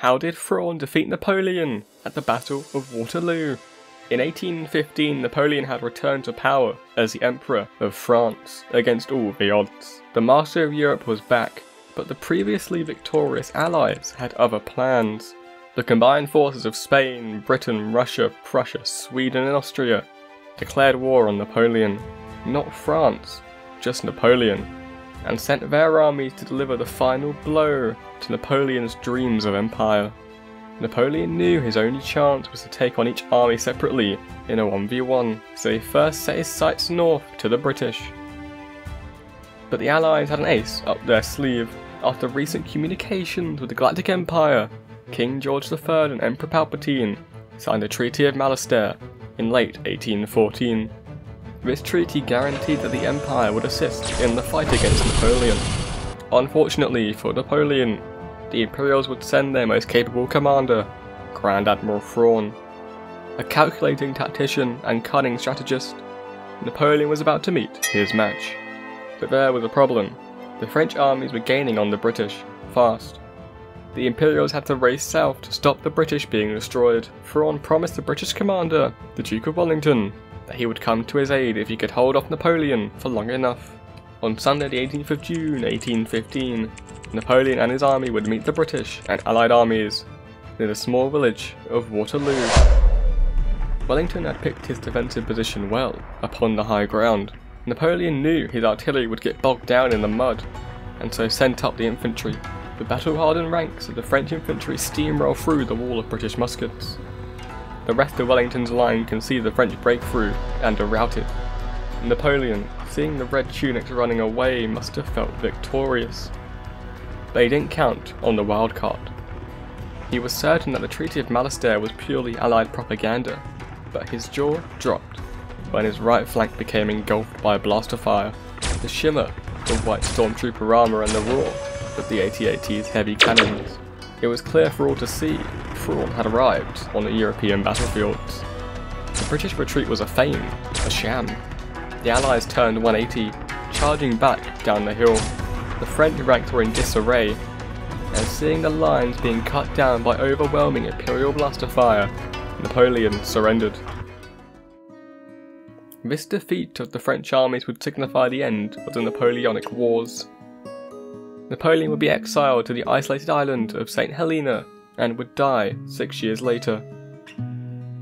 How did Thrawn defeat Napoleon at the Battle of Waterloo? In 1815, Napoleon had returned to power as the Emperor of France against all the odds. The master of Europe was back, but the previously victorious Allies had other plans. The combined forces of Spain, Britain, Russia, Prussia, Sweden and Austria declared war on Napoleon. Not France, just Napoleon, and sent their armies to deliver the final blow to Napoleon's dreams of empire. Napoleon knew his only chance was to take on each army separately in a 1v1, so he first set his sights north to the British. But the Allies had an ace up their sleeve. After recent communications with the Galactic Empire, King George III and Emperor Palpatine signed the Treaty of Malastare in late 1814. This treaty guaranteed that the Empire would assist in the fight against Napoleon. Unfortunately for Napoleon, the Imperials would send their most capable commander, Grand Admiral Thrawn. A calculating tactician and cunning strategist, Napoleon was about to meet his match. But there was a problem. The French armies were gaining on the British, fast. The Imperials had to race south to stop the British being destroyed. Thrawn promised the British commander, the Duke of Wellington, that he would come to his aid if he could hold off Napoleon for long enough. On Sunday the 18th of June 1815, Napoleon and his army would meet the British and Allied armies near the small village of Waterloo. Wellington had picked his defensive position well upon the high ground. Napoleon knew his artillery would get bogged down in the mud, and so sent up the infantry. The battle-hardened ranks of the French infantry steamroll through the wall of British muskets. The rest of Wellington's line can see the French break through and are routed. Napoleon, seeing the red tunics running away, must have felt victorious. But he didn't count on the wild card. He was certain that the Treaty of Malastare was purely Allied propaganda, but his jaw dropped when his right flank became engulfed by a blast of fire. The shimmer, the white stormtrooper armour and the roar of the AT-AT's heavy cannons. It was clear for all to see, Thrawn had arrived on the European battlefields. The British retreat was a feign, a sham. The Allies turned 180, charging back down the hill. The French ranks were in disarray, and seeing the lines being cut down by overwhelming Imperial blaster fire, Napoleon surrendered. This defeat of the French armies would signify the end of the Napoleonic Wars. Napoleon would be exiled to the isolated island of St. Helena and would die 6 years later.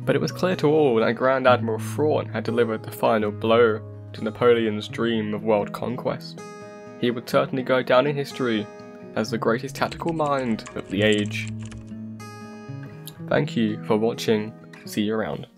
But it was clear to all that Grand Admiral Thrawn had delivered the final blow to Napoleon's dream of world conquest. He would certainly go down in history as the greatest tactical mind of the age. Thank you for watching. See you around.